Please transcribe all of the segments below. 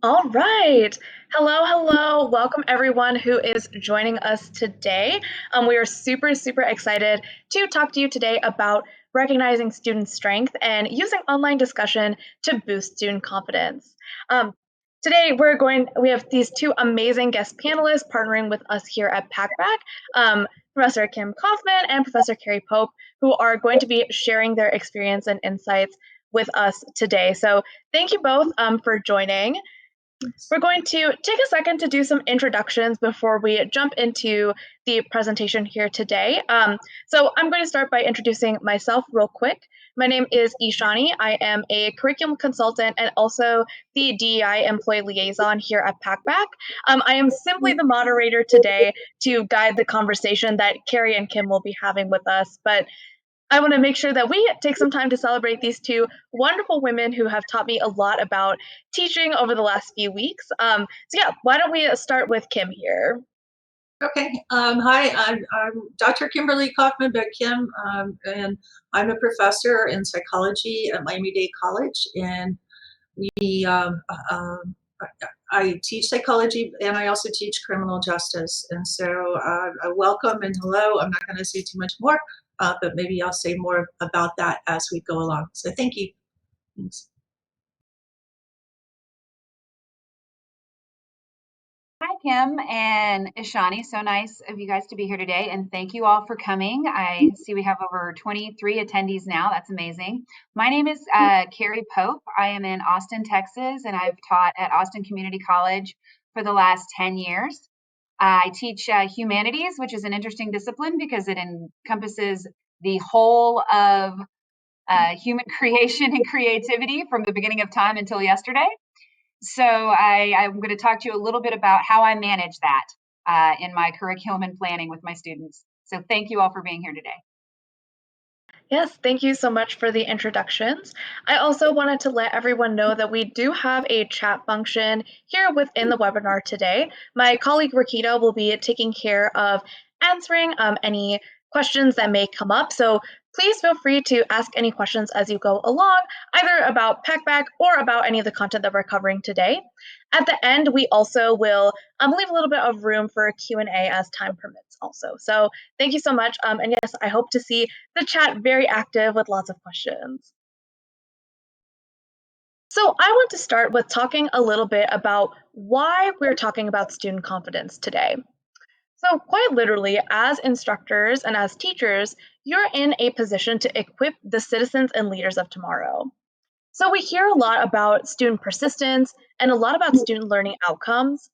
All right. Hello, hello. Welcome everyone who is joining us today. We are super excited to talk to you today about recognizing student strength and using online discussion to boost student confidence. Um, Today we have these two amazing guest panelists partnering with us here at Packback, Professor Kim Coffman and Professor Kerri Pope, who are going to be sharing their experience and insights with us today. So thank you both for joining. We're going to take a second to do some introductions before we jump into the presentation here today. So I'm going to start by introducing myself real quick. My name is Ishani. I am a curriculum consultant and also the DEI employee liaison here at Packback. I am simply the moderator today to guide the conversation that Kerri and Kim will be having with us, but I want to make sure that we take some time to celebrate these two wonderful women who have taught me a lot about teaching over the last few weeks. Why don't we start with Kim here? Okay. Hi, I'm Dr. Kimberly Coffman, but Kim, and I'm a professor in psychology at Miami-Dade College, and we I teach psychology and I also teach criminal justice. And so welcome and hello. I'm not going to say too much more, but maybe I'll say more about that as we go along. So thank you. Thanks. Hi, Kim and Ishani. So nice of you guys to be here today, and thank you all for coming. I see we have over 23 attendees now. That's amazing. My name is Kerri Pope. I am in Austin, Texas, and I've taught at Austin Community College for the last 10 years. I teach humanities, which is an interesting discipline because it encompasses the whole of human creation and creativity from the beginning of time until yesterday. So I'm going to talk to you a little bit about how I manage that in my curriculum and planning with my students. So thank you all for being here today. Yes, thank you so much for the introductions. I also wanted to let everyone know that we do have a chat function here within the webinar today. My colleague Rakita will be taking care of answering any questions that may come up. So please feel free to ask any questions as you go along, either about Packback or about any of the content that we're covering today. At the end, we also will leave a little bit of room for Q&A as time permits also. So thank you so much. And yes, I hope to see the chat very active with lots of questions. So I want to start with talking a little bit about why we're talking about student confidence today. So quite literally, as instructors and as teachers, you're in a position to equip the citizens and leaders of tomorrow. So we hear a lot about student persistence and a lot about student learning outcomes,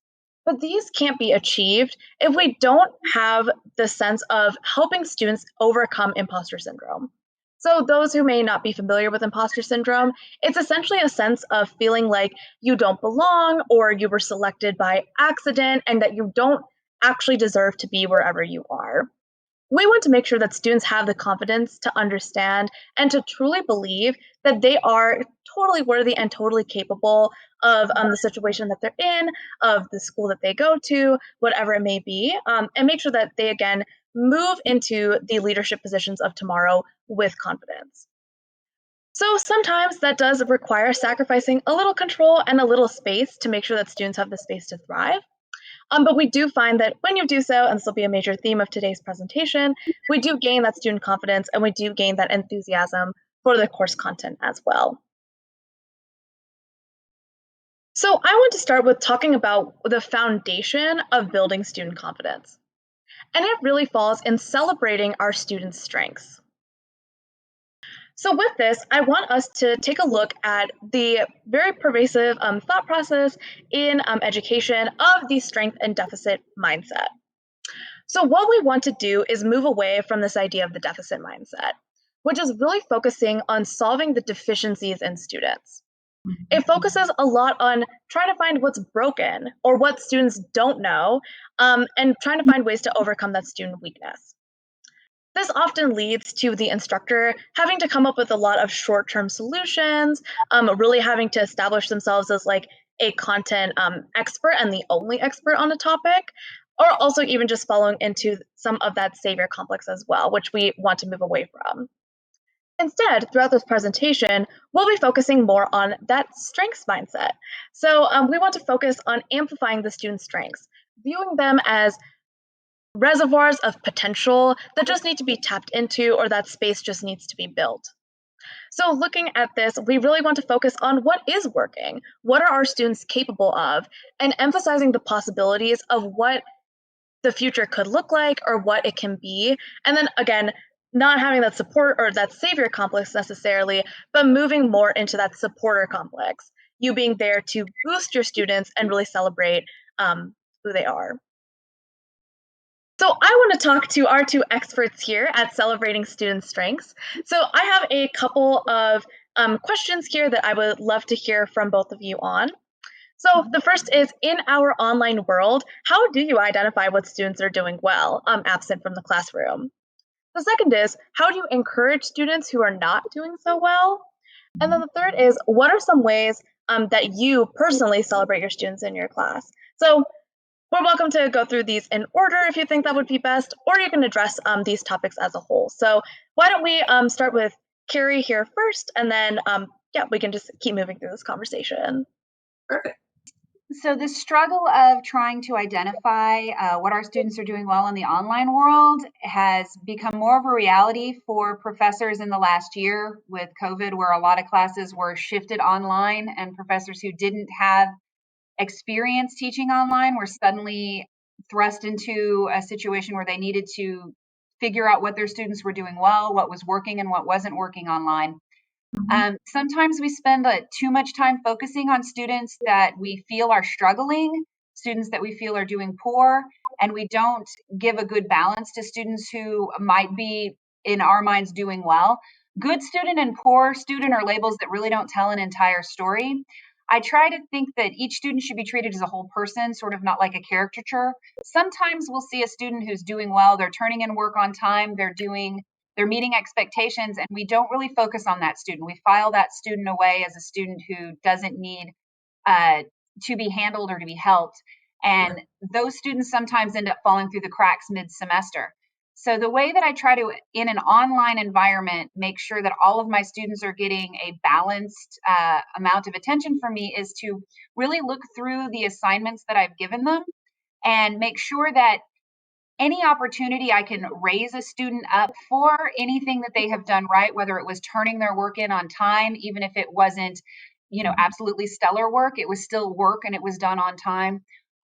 but these can't be achieved if we don't have the sense of helping students overcome imposter syndrome. So those who may not be familiar with imposter syndrome, it's essentially a sense of feeling like you don't belong or you were selected by accident and that you don't actually deserve to be wherever you are. We want to make sure that students have the confidence to understand and to truly believe that they are totally worthy and totally capable of the situation that they're in, of the school that they go to, whatever it may be, and make sure that they, again, move into the leadership positions of tomorrow with confidence. So sometimes that does require sacrificing a little control and a little space to make sure that students have the space to thrive. But we do find that when you do so, and this will be a major theme of today's presentation, we do gain that student confidence and we do gain that enthusiasm for the course content as well. So I want to start with talking about the foundation of building student confidence. And it really falls in celebrating our students' strengths. So with this, I want us to take a look at the very pervasive thought process in education of the strength and deficit mindset. So what we want to do is move away from this idea of the deficit mindset, which is really focusing on solving the deficiencies in students. It focuses a lot on trying to find what's broken or what students don't know, and trying to find ways to overcome that student weakness. This often leads to the instructor having to come up with a lot of short-term solutions, really having to establish themselves as like a content expert and the only expert on a topic, or also even just following into some of that savior complex as well, which we want to move away from. Instead, throughout this presentation, we'll be focusing more on that strengths mindset. So we want to focus on amplifying the students' strengths, viewing them as reservoirs of potential that just need to be tapped into or that space just needs to be built. So, looking at this, we really want to focus on what is working, what are our students capable of, and emphasizing the possibilities of what the future could look like or what it can be. And then again, not having that support or that savior complex necessarily, but moving more into that supporter complex. You being there to boost your students and really celebrate who they are. So I want to talk to our two experts here at Celebrating Student Strengths. So I have a couple of questions here that I would love to hear from both of you on. So the first is, in our online world, how do you identify what students are doing well, absent from the classroom? The second is, how do you encourage students who are not doing so well? And then the third is, what are some ways that you personally celebrate your students in your class? So we're welcome to go through these in order if you think that would be best, or you can address these topics as a whole. So why don't we start with Kerri here first, and then we can just keep moving through this conversation. Perfect. So the struggle of trying to identify what our students are doing well in the online world has become more of a reality for professors in the last year with COVID, where a lot of classes were shifted online, and professors who didn't have experience teaching online were suddenly thrust into a situation where they needed to figure out what their students were doing well, what was working and what wasn't working online. Sometimes we spend too much time focusing on students that we feel are struggling, students that we feel are doing poor, and we don't give a good balance to students who might be, in our minds, doing well. Good student and poor student are labels that really don't tell an entire story. I try to think that each student should be treated as a whole person, sort of not like a caricature. Sometimes we'll see a student who's doing well, they're turning in work on time, they're meeting expectations, and we don't really focus on that student. We file that student away as a student who doesn't need to be handled or to be helped. And those students sometimes end up falling through the cracks mid-semester. So the way that I try to, in an online environment, make sure that all of my students are getting a balanced amount of attention from me is to really look through the assignments that I've given them and make sure that any opportunity I can raise a student up for anything that they have done right, whether it was turning their work in on time, even if it wasn't, absolutely stellar work, it was still work and it was done on time.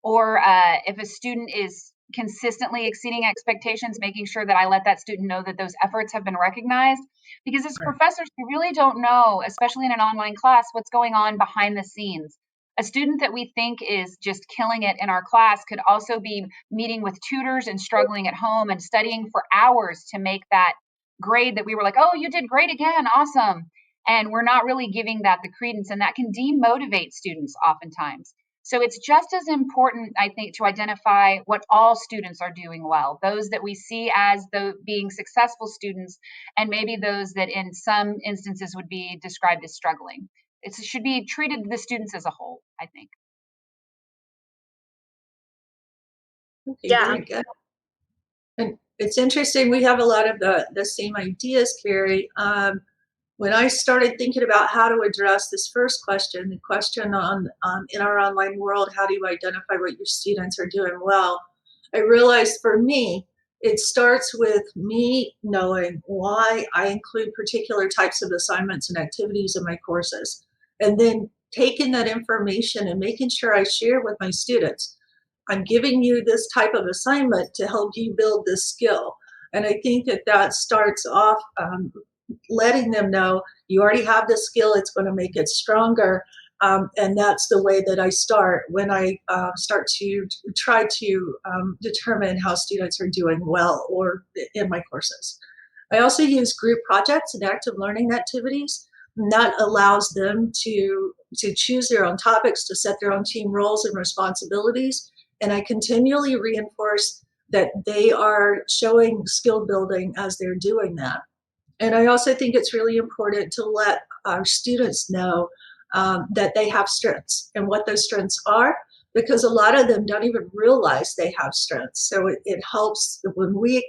Or if a student is consistently exceeding expectations, making sure that I let that student know that those efforts have been recognized. Because as professors, we really don't know, especially in an online class, what's going on behind the scenes. A student that we think is just killing it in our class could also be meeting with tutors and struggling at home and studying for hours to make that grade that we were like, oh, you did great again, awesome. And we're not really giving that the credence, and that can demotivate students oftentimes. So it's just as important, I think, to identify what all students are doing well, those that we see as being successful students, and maybe those that in some instances would be described as struggling. It should be treated the students as a whole, I think. Okay, very good. And it's interesting, we have a lot of the same ideas, Kerri. When I started thinking about how to address this first question, the question on in our online world, how do you identify what your students are doing well? I realized for me, it starts with me knowing why I include particular types of assignments and activities in my courses, and then taking that information and making sure I share with my students. I'm giving you this type of assignment to help you build this skill. And I think that starts off letting them know you already have this skill, it's going to make it stronger. And that's the way that I start when I start to try to determine how students are doing well or in my courses. I also use group projects and active learning activities. And that allows them to choose their own topics, to set their own team roles and responsibilities. And I continually reinforce that they are showing skill building as they're doing that. And I also think it's really important to let our students know that they have strengths and what those strengths are, because a lot of them don't even realize they have strengths. So it helps when we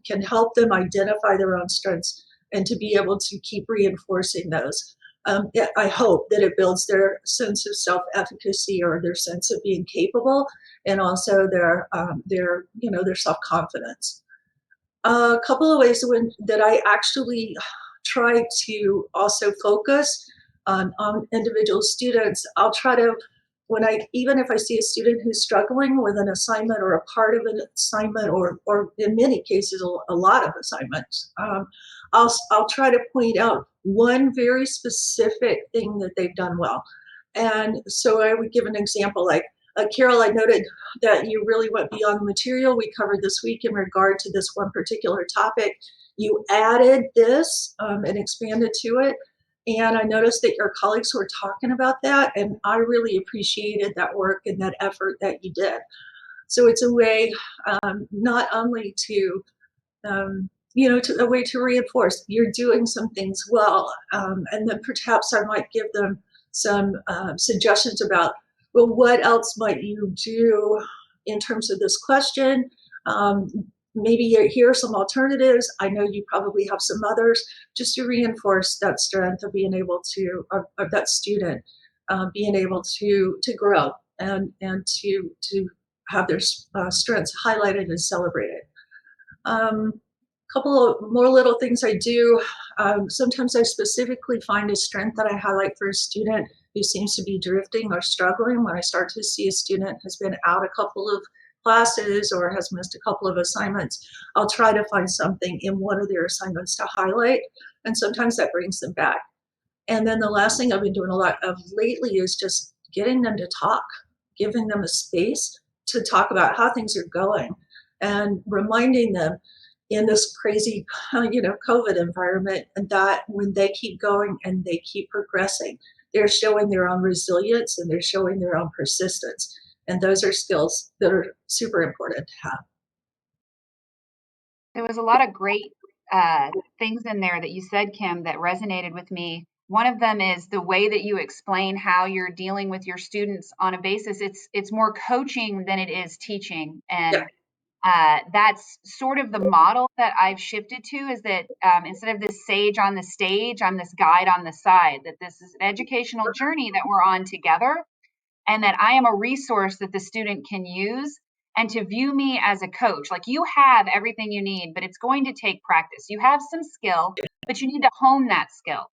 can help them identify their own strengths. and to be able to keep reinforcing those. I hope that it builds their sense of self-efficacy or their sense of being capable, and also their self-confidence. A couple of ways that I actually try to also focus on individual students. I'll try to, even if I see a student who's struggling with an assignment or a part of an assignment, or in many cases a lot of assignments, I'll try to point out one very specific thing that they've done well. And so I would give an example like, Carol, I noted that you really went beyond the material we covered this week in regard to this one particular topic. You added this and expanded to it. And I noticed that your colleagues were talking about that, and I really appreciated that work and that effort that you did. So it's a way not only to, a way to reinforce you're doing some things well, and then perhaps I might give them some suggestions about, well, what else might you do in terms of this question? Maybe here are some alternatives. I know you probably have some others, just to reinforce that strength of being able to, of that student being able to grow and to have their strengths highlighted and celebrated. Couple of more little things I do. Sometimes I specifically find a strength that I highlight for a student who seems to be drifting or struggling. When I start to see a student has been out a couple of classes or has missed a couple of assignments, I'll try to find something in one of their assignments to highlight, and sometimes that brings them back. And then the last thing I've been doing a lot of lately is just getting them to talk, giving them a space to talk about how things are going, and reminding them in this crazy, COVID environment, and that when they keep going and they keep progressing, they're showing their own resilience and they're showing their own persistence. And those are skills that are super important to have. There was a lot of great things in there that you said, Kim, that resonated with me. One of them is the way that you explain how you're dealing with your students on a basis. It's more coaching than it is teaching. And that's sort of the model that I've shifted to, is that instead of this sage on the stage, I'm this guide on the side, that this is an educational journey that we're on together, and that I am a resource that the student can use, and to view me as a coach. Like, you have everything you need, but it's going to take practice. You have some skill, but you need to hone that skill.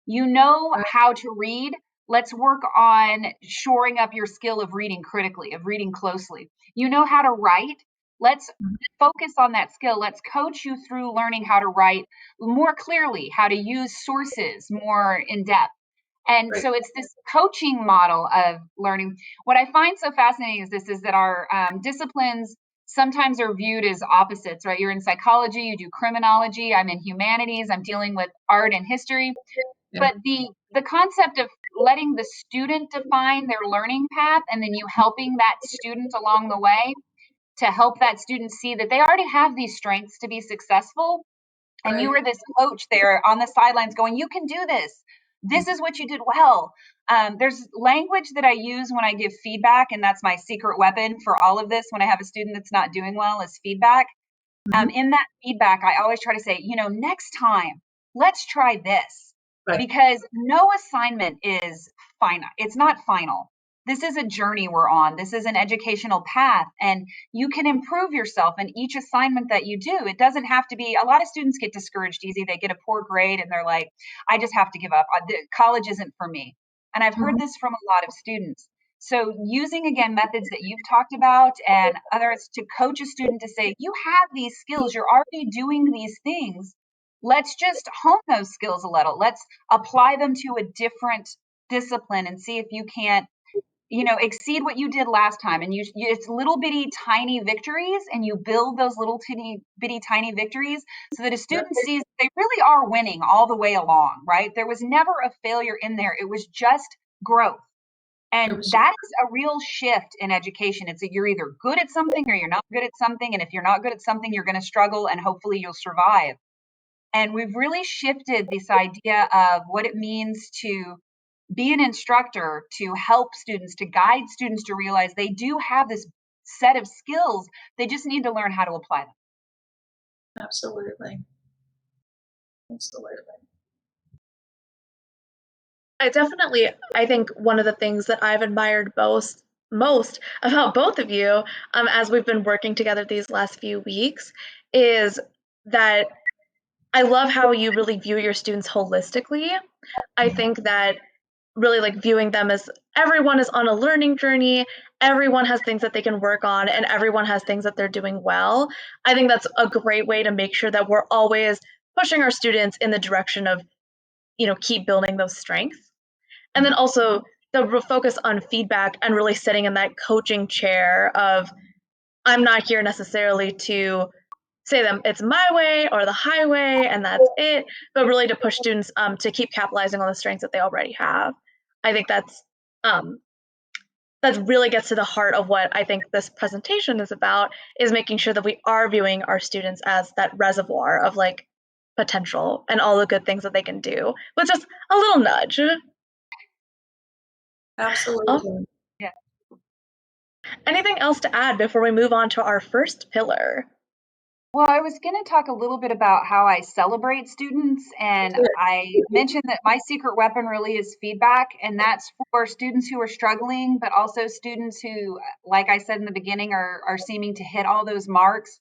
You know how to read. Let's work on shoring up your skill of reading critically, of reading closely. You know how to write. Let's focus on that skill. Let's coach you through learning how to write more clearly, how to use sources more in depth. And so it's this coaching model of learning. What I find so fascinating is that our disciplines sometimes are viewed as opposites, right? You're in psychology, you do criminology, I'm in humanities, I'm dealing with art and history. But the concept of letting the student define their learning path, and then you helping that student along the way to help that student see that they already have these strengths to be successful. And you were this coach there on the sidelines going, you can do this. This is what you did well. There's language that I use when I give feedback, and that's my secret weapon for all of this. When I have a student that's not doing well, is feedback. In that feedback, I always try to say, next time, let's try this. Because no assignment is final. It's not final. This is a journey we're on. This is an educational path, and you can improve yourself in each assignment that you do. It doesn't have to be, a lot of students get discouraged easy. They get a poor grade and they're like, I just have to give up. College isn't for me. And I've heard this from a lot of students. So using, again, methods that you've talked about and others to coach a student to say, you have these skills, you're already doing these things. Let's just hone those skills a little. Let's apply them to a different discipline and see if you can't, exceed what you did last time. And it's little bitty tiny victories, and you build those little bitty tiny victories so that a student sees they really are winning all the way along, right? There was never a failure in there. It was just growth. And that is a real shift in education. It's that you're either good at something or you're not good at something. And if you're not good at something, you're going to struggle, and hopefully you'll survive. And we've really shifted this idea of what it means to be an instructor, to help students, to guide students to realize they do have this set of skills. They just need to learn how to apply them. Absolutely. Absolutely. I think one of the things that I've admired most about both of you, as we've been working together these last few weeks, is that I love how you really view your students holistically. I think that really like viewing them as everyone is on a learning journey, everyone has things that they can work on, and everyone has things that they're doing well. I think that's a great way to make sure that we're always pushing our students in the direction of, keep building those strengths. And then also the focus on feedback and really sitting in that coaching chair of, I'm not here necessarily to say them it's my way or the highway and that's it, but really to push students to keep capitalizing on the strengths that they already have. I think um, that really gets to the heart of what I think this presentation is about, is making sure that we are viewing our students as that reservoir of like potential and all the good things that they can do with just a little nudge. Absolutely. Yeah. Anything else to add before we move on to our first pillar? Well, I was going to talk a little bit about how I celebrate students, and I mentioned that my secret weapon really is feedback, and that's for students who are struggling, but also students who, like I said in the beginning, are seeming to hit all those marks.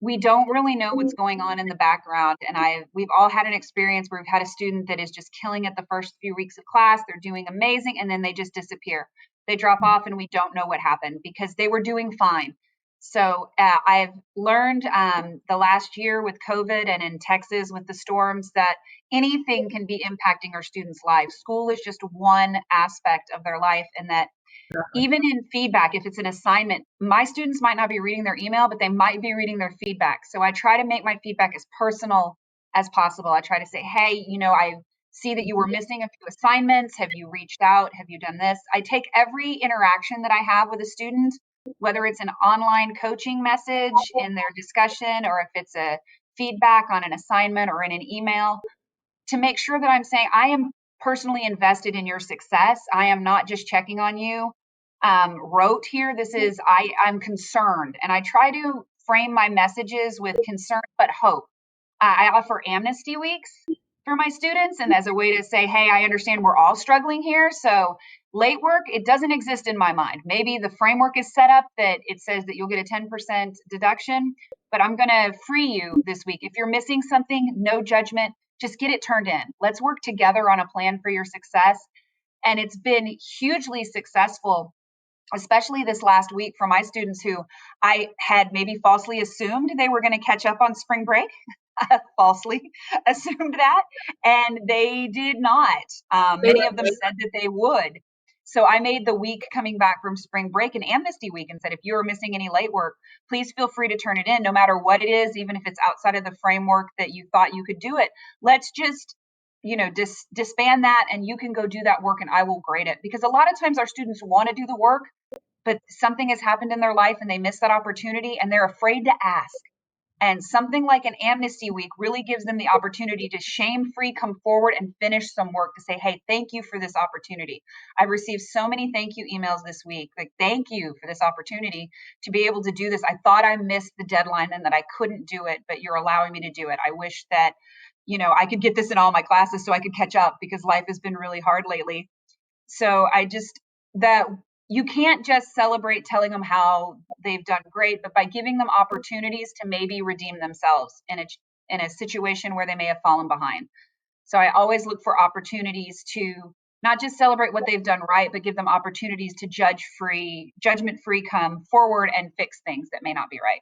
We don't really know what's going on in the background, and we've all had an experience where we've had a student that is just killing it the first few weeks of class. They're doing amazing, and then they just disappear. They drop off, and we don't know what happened because they were doing fine. So I've learned the last year with COVID and in Texas with the storms that anything can be impacting our students' lives. School is just one aspect of their life, and that even in feedback, if it's an assignment, my students might not be reading their email, but they might be reading their feedback. So I try to make my feedback as personal as possible. I try to say, hey, I see that you were missing a few assignments. Have you reached out? Have you done this? I take every interaction that I have with a student, whether it's an online coaching message in their discussion, or if it's a feedback on an assignment or in an email, to make sure that I'm saying I am personally invested in your success. I am not just checking on you rote here. This is, I'm concerned, and I try to frame my messages with concern but hope. I offer amnesty weeks for my students, and as a way to say, hey, I understand we're all struggling here. So late work, it doesn't exist in my mind. Maybe the framework is set up that it says that you'll get a 10% deduction, but I'm going to free you this week. If you're missing something, no judgment, just get it turned in. Let's work together on a plan for your success. And it's been hugely successful, especially this last week, for my students who I had maybe falsely assumed they were going to catch up on spring break. Falsely assumed that, and they did not. Many of them said that they would. So I made the week coming back from spring break an amnesty week and said, if you are missing any late work, please feel free to turn it in, no matter what it is, even if it's outside of the framework that you thought you could do it. Let's just disband that, and you can go do that work and I will grade it. Because a lot of times our students want to do the work, but something has happened in their life and they miss that opportunity and they're afraid to ask. And something like an amnesty week really gives them the opportunity to shame-free come forward and finish some work, to say, hey, thank you for this opportunity. I've received so many thank you emails this week. Like, thank you for this opportunity to be able to do this. I thought I missed the deadline and that I couldn't do it, but you're allowing me to do it. I wish that, I could get this in all my classes so I could catch up, because life has been really hard lately. So that you can't just celebrate telling them how they've done great, but by giving them opportunities to maybe redeem themselves in a situation where they may have fallen behind. So I always look for opportunities to not just celebrate what they've done right, but give them opportunities to judgment free come forward and fix things that may not be right.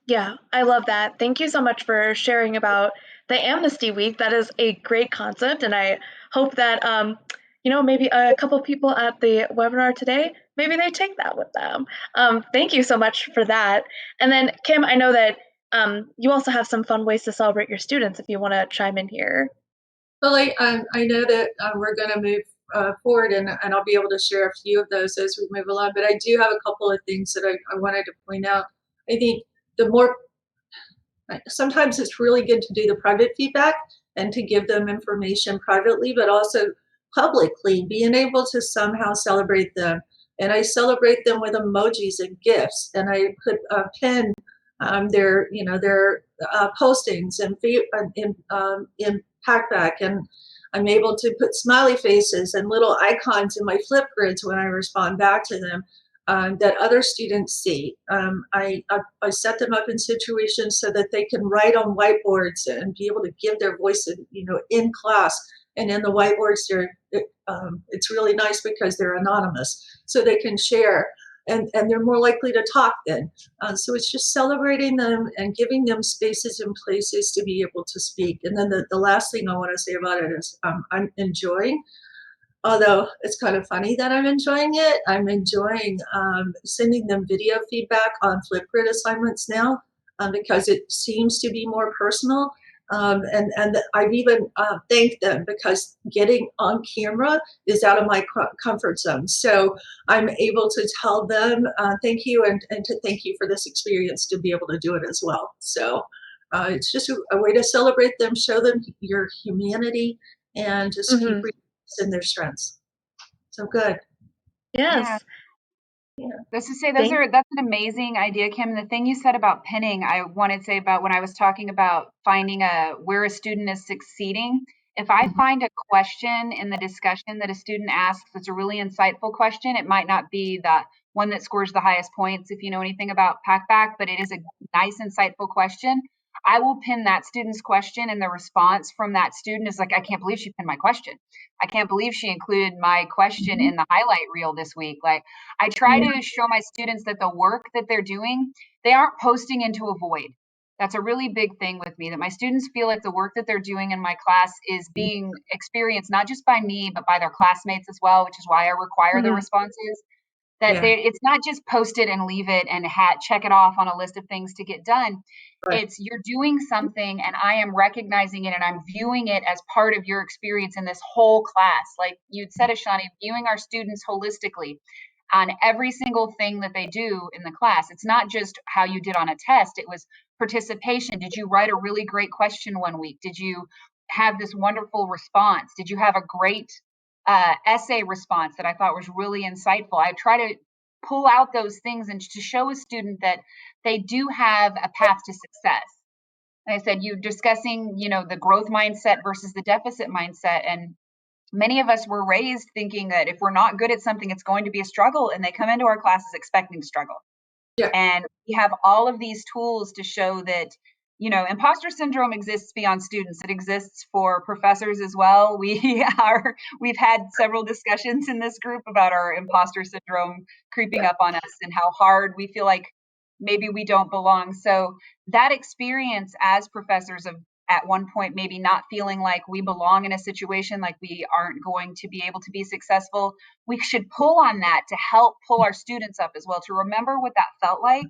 Yeah, I love that. Thank you so much for sharing about the Amnesty Week. That is a great concept, and I hope that maybe a couple people at the webinar today, maybe they take that with them. Thank you so much for that. And then Kim, I know that you also have some fun ways to celebrate your students. If you want to chime in here. Well, I know that we're going to move forward, and I'll be able to share a few of those as we move along. But I do have a couple of things that I wanted to point out. I think sometimes it's really good to do the private feedback and to give them information privately, but also publicly, being able to somehow celebrate them. And I celebrate them with emojis and gifts, and I put a pin their postings in Packback, and I'm able to put smiley faces and little icons in my Flipgrids when I respond back to them, that other students see. I set them up in situations so that they can write on whiteboards and be able to give their voice in class. And in the whiteboards, it's really nice because they're anonymous, so they can share, and they're more likely to talk then. So it's just celebrating them and giving them spaces and places to be able to speak. And then the last thing I want to say about it is I'm enjoying, although it's kind of funny that I'm enjoying it, I'm enjoying sending them video feedback on Flipgrid assignments now, because it seems to be more personal. And I've even thanked them, because getting on camera is out of my comfort zone. So I'm able to tell them thank you, and to thank you for this experience, to be able to do it as well. So it's just a way to celebrate them, show them your humanity, and just keep in their strengths. So good. Yes. Yeah. Let's just say Thank that's an amazing idea, Kim. The thing you said about pinning, I wanted to say about when I was talking about finding where a student is succeeding. If I find a question in the discussion that a student asks that's a really insightful question, it might not be the one that scores the highest points if you know anything about Packback, but it is a nice, insightful question. I will pin that student's question, and the response from that student is like, I can't believe she pinned my question. I can't believe she included my question in the highlight reel this week. Like, I try to show my students that the work that they're doing, they aren't posting into a void. That's a really big thing with me, that my students feel like the work that they're doing in my class is being experienced not just by me, but by their classmates as well, which is why I require the responses. That it's not just post it and leave it and check it off on a list of things to get done. Right. It's you're doing something, and I am recognizing it, and I'm viewing it as part of your experience in this whole class. Like you'd said, Ashani, viewing our students holistically on every single thing that they do in the class. It's not just how you did on a test. It was participation. Did you write a really great question one week? Did you have this wonderful response? Did you have a great essay response that I thought was really insightful? I try to pull out those things and to show a student that they do have a path to success. Like I said, you're discussing, the growth mindset versus the deficit mindset. And many of us were raised thinking that if we're not good at something, it's going to be a struggle. And they come into our classes expecting to struggle. Yeah. And we have all of these tools to show that, imposter syndrome exists beyond students. It exists for professors as well. We've had several discussions in this group about our imposter syndrome creeping up on us and how hard we feel like maybe we don't belong. So that experience as professors of at one point maybe not feeling like we belong in a situation, like we aren't going to be able to be successful, we should pull on that to help pull our students up as well, to remember what that felt like.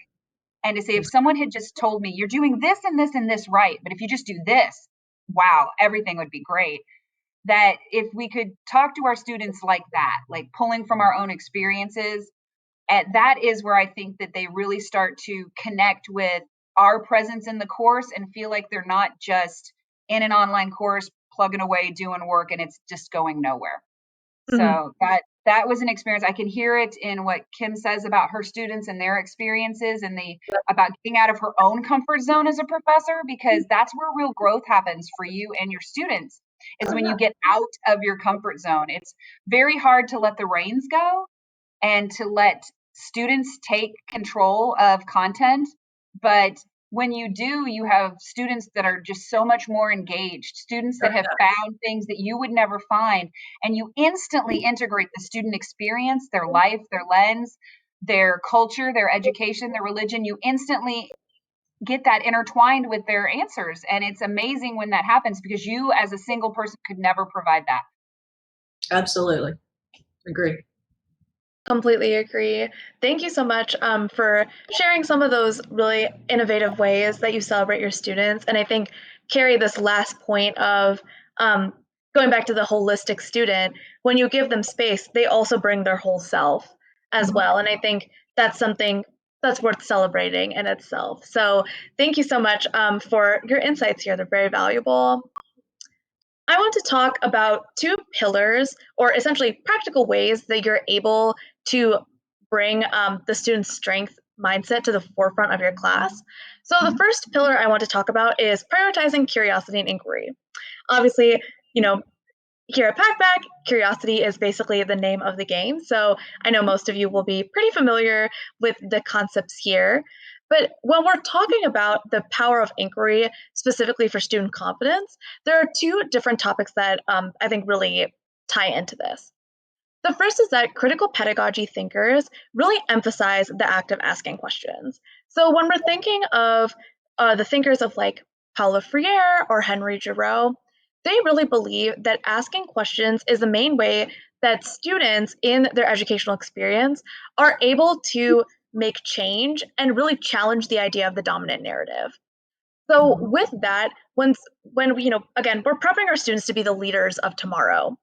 And to say, if someone had just told me, you're doing this and this and this right, but if you just do this, wow, everything would be great. That if we could talk to our students like that, like pulling from our own experiences, that is where I think that they really start to connect with our presence in the course and feel like they're not just in an online course plugging away doing work and it's just going nowhere. So that was an experience. I can hear it in what Kim says about her students and their experiences, and about getting out of her own comfort zone as a professor, because that's where real growth happens for you and your students, is when you get out of your comfort zone. It's very hard to let the reins go and to let students take control of content. But when you do, you have students that are just so much more engaged, students that have found things that you would never find, and you instantly integrate the student experience, their life, their lens, their culture, their education, their religion. You instantly get that intertwined with their answers. And it's amazing when that happens, because you as a single person could never provide that. Absolutely. Agree. Completely agree. Thank you so much for sharing some of those really innovative ways that you celebrate your students. And I think, Kerri, this last point of going back to the holistic student, when you give them space, they also bring their whole self as well. And I think that's something that's worth celebrating in itself. So thank you so much for your insights here. They're very valuable. I want to talk about two pillars, or essentially practical ways that you're able to bring the student's strength mindset to the forefront of your class. So the first pillar I want to talk about is prioritizing curiosity and inquiry. Obviously, here at Packback, curiosity is basically the name of the game. So I know most of you will be pretty familiar with the concepts here. But when we're talking about the power of inquiry, specifically for student confidence, there are two different topics that I think really tie into this. The first is that critical pedagogy thinkers really emphasize the act of asking questions. So when we're thinking of the thinkers of like Paulo Freire or Henry Giroux, they really believe that asking questions is the main way that students in their educational experience are able to make change and really challenge the idea of the dominant narrative. So with that, when again, we're prepping our students to be the leaders of tomorrow.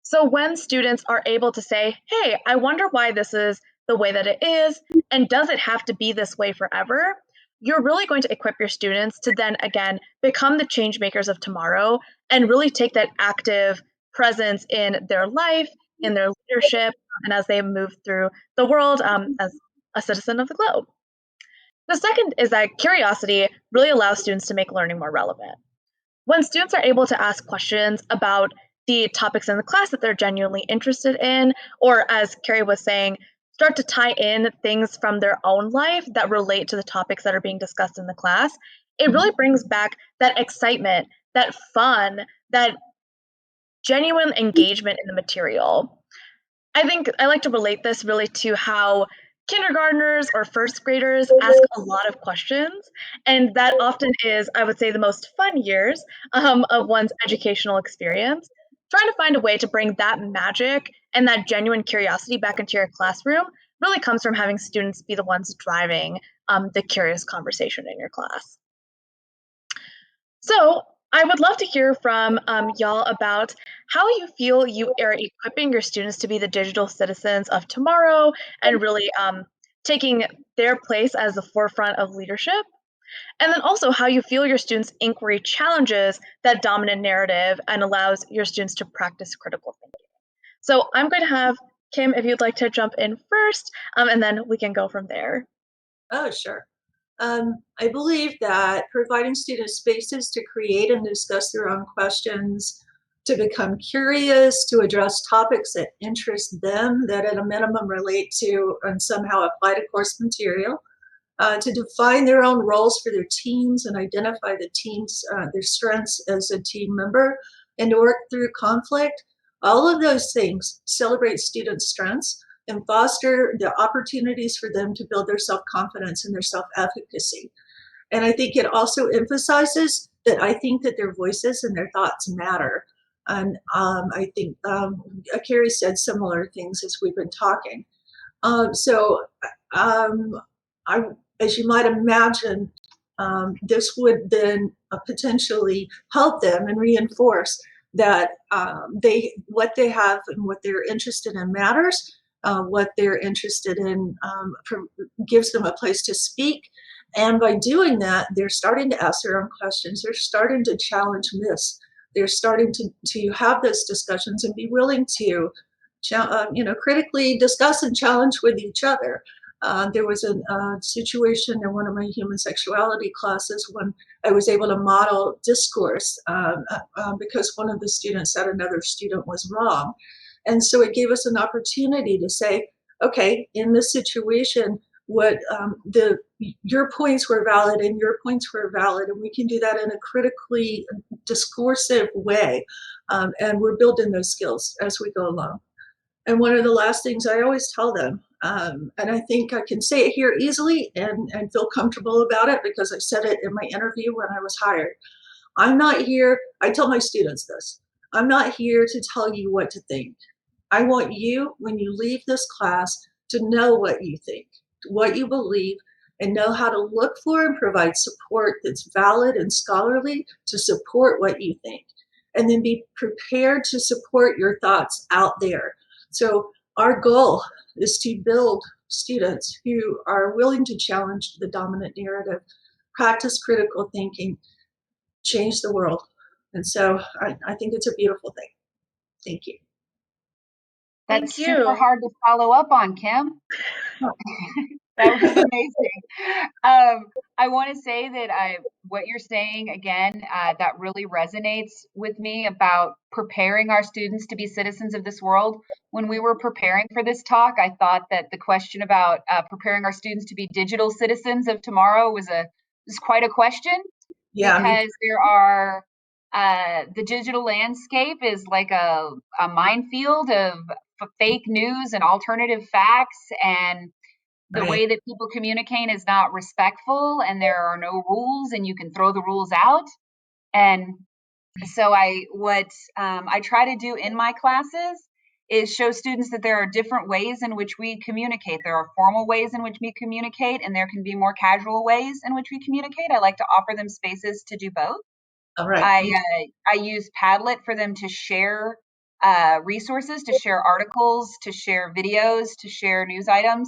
So when students are able to say, hey, I wonder why this is the way that it is, and does it have to be this way forever? You're really going to equip your students to then again become the change makers of tomorrow and really take that active presence in their life, in their leadership, and as they move through the world as a citizen of the globe. The second is that curiosity really allows students to make learning more relevant. When students are able to ask questions about the topics in the class that they're genuinely interested in, or as Kerri was saying, start to tie in things from their own life that relate to the topics that are being discussed in the class, it really brings back that excitement, that fun, that genuine engagement in the material. I think I like to relate this really to how kindergartners or first graders ask a lot of questions. And that often is, I would say, the most fun years of one's educational experience. Trying to find a way to bring that magic and that genuine curiosity back into your classroom really comes from having students be the ones driving the curious conversation in your class. So I would love to hear from y'all about how you feel you are equipping your students to be the digital citizens of tomorrow and really taking their place as the forefront of leadership. And then also how you feel your students' inquiry challenges that dominant narrative and allows your students to practice critical thinking. So I'm going to have Kim, if you'd like to jump in first, and then we can go from there. Oh, sure. I believe that providing students spaces to create and discuss their own questions, to become curious, to address topics that interest them, that at a minimum relate to and somehow apply to course material, to define their own roles for their teams and identify the teams, their strengths as a team member, and to work through conflict. All of those things celebrate students' strengths and foster the opportunities for them to build their self-confidence and their self-efficacy. And I think it also emphasizes that I think that their voices and their thoughts matter. And I think Kerri said similar things as we've been talking. So as you might imagine, this would then potentially help them and reinforce that what they have and what they're interested in matters. What they're interested in gives them a place to speak. And by doing that, they're starting to ask their own questions. They're starting to challenge myths. They're starting to have those discussions and be willing to critically discuss and challenge with each other. There was a situation in one of my human sexuality classes when I was able to model discourse because one of the students said another student was wrong. And so it gave us an opportunity to say, okay, in this situation, your points were valid and your points were valid, and we can do that in a critically discursive way. And we're building those skills as we go along. And one of the last things I always tell them, and I think I can say it here easily and feel comfortable about it because I said it in my interview when I was hired. I'm not here, I tell my students this, I'm not here to tell you what to think. I want you, when you leave this class, to know what you think, what you believe, and know how to look for and provide support that's valid and scholarly to support what you think. And then be prepared to support your thoughts out there. So our goal is to build students who are willing to challenge the dominant narrative, practice critical thinking, change the world. And so I think it's a beautiful thing. Thank you. That's super hard to follow up on, Kim. That was amazing. I want to say that what you're saying again, that really resonates with me about preparing our students to be citizens of this world. When we were preparing for this talk, I thought that the question about preparing our students to be digital citizens of tomorrow was quite a question, Yeah, me because there are the digital landscape is like a minefield of fake news and alternative facts, and the right. way that people communicate is not respectful, and there are no rules, and you can throw the rules out. And so what I try to do in my classes is show students that there are different ways in which we communicate. There are formal ways in which we communicate, and there can be more casual ways in which we communicate. I like to offer them spaces to do both. All right. I use Padlet for them to share resources, to share articles, to share videos, to share news items.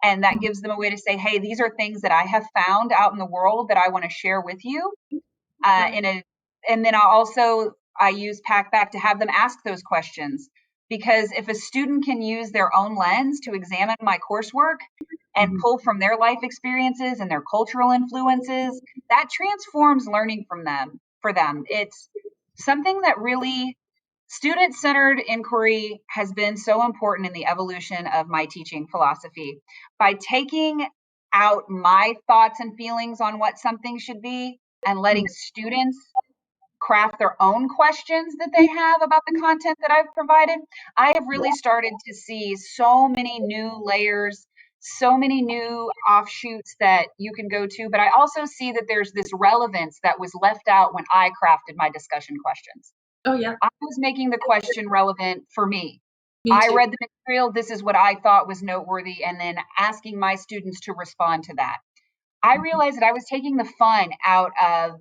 And that gives them a way to say, hey, these are things that I have found out in the world that I want to share with you. Right. And then I use Packback to have them ask those questions. Because if a student can use their own lens to examine my coursework and pull from their life experiences and their cultural influences, that transforms learning for them. It's something that really student-centered inquiry has been so important in the evolution of my teaching philosophy. By taking out my thoughts and feelings on what something should be and letting students craft their own questions that they have about the content that I've provided, I have really started to see so many new layers, so many new offshoots that you can go to. But I also see that there's this relevance that was left out when I crafted my discussion questions. Oh, yeah. I was making the question relevant for me. Me I too. read the material, this is what I thought was noteworthy, and then asking my students to respond to that. I realized that I was taking the fun out of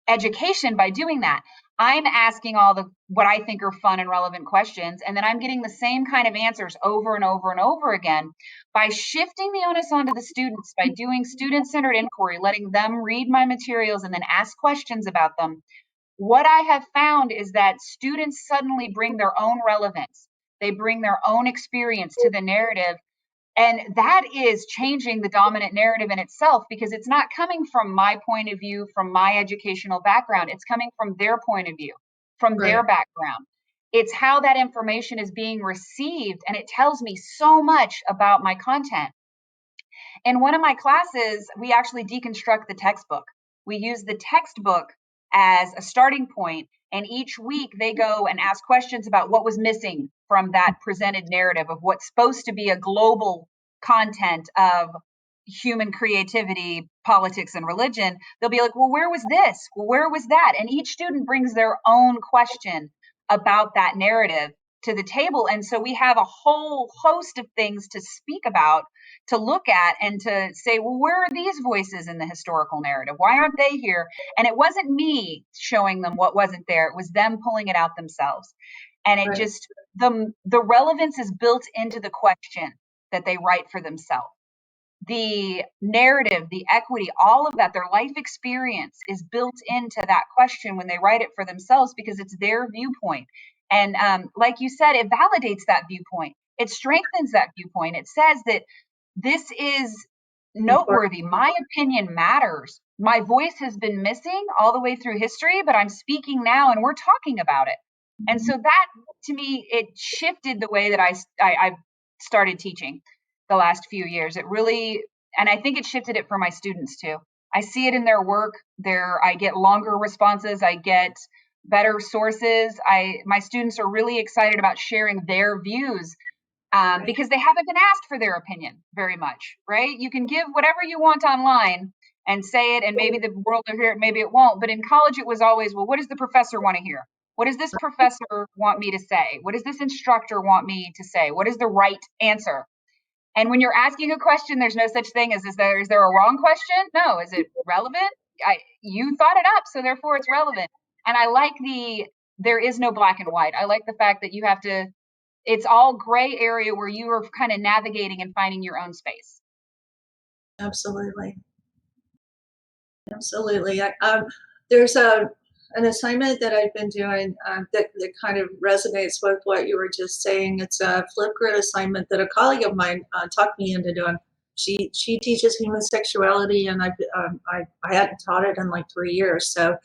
education by doing that. I'm asking all the what I think are fun and relevant questions, and then I'm getting the same kind of answers over and over and over again. By shifting the onus onto the students, by doing student-centered inquiry, letting them read my materials and then ask questions about them, what I have found is that students suddenly bring their own relevance. They bring their own experience to the narrative, and that is changing the dominant narrative in itself, because it's not coming from my point of view, from my educational background. It's coming from their point of view, from Right. their background. It's how that information is being received, and it tells me so much about my content. In one of my classes, we actually deconstruct the textbook. We use the textbook as a starting point, and each week they go and ask questions about what was missing from that presented narrative of what's supposed to be a global content of human creativity, politics, and religion. They'll be like, well, where was this? Well, where was that? And each student brings their own question about that narrative to the table. And so we have a whole host of things to speak about, to look at, and to say, well, where are these voices in the historical narrative? Why aren't they here? And it wasn't me showing them what wasn't there. It was them pulling it out themselves. And it Right. just, the relevance is built into the question that they write for themselves. The narrative, the equity, all of that, their life experience is built into that question when they write it for themselves, because it's their viewpoint. And like you said, it validates that viewpoint. It strengthens that viewpoint. It says that this is Important. noteworthy. My opinion matters. My voice has been missing all the way through history, but I'm speaking now and we're talking about it. And so that, to me, it shifted the way that I started teaching the last few years. It really, and I think it shifted it for my students too. I see it in their work. I get longer responses. I get better sources. My students are really excited about sharing their views, because they haven't been asked for their opinion very much, right? You can give whatever you want online and say it, and maybe the world will hear it, maybe it won't. But in college, it was always, well, what does the professor want to hear? What does this professor want me to say? What does this instructor want me to say? What is the right answer? And when you're asking a question, there's no such thing as, is there a wrong question? No. Is it relevant? You thought it up, so therefore it's relevant. And I like there is no black and white. I like the fact that it's all gray area where you are kind of navigating and finding your own space. Absolutely. Absolutely. There's an assignment that I've been doing that kind of resonates with what you were just saying. It's a Flipgrid assignment that a colleague of mine talked me into doing. She teaches human sexuality, and I hadn't taught it in like 3 years. So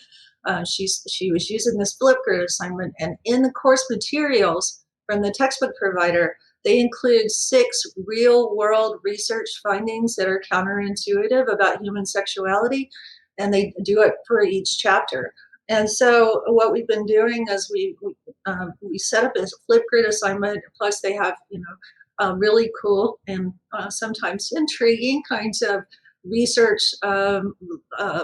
she was using this Flipgrid assignment, and in the course materials from the textbook provider, they include 6 real world research findings that are counterintuitive about human sexuality, and they do it for each chapter. And so what we've been doing is we set up this Flipgrid assignment. Plus, they have really cool and sometimes intriguing kinds of research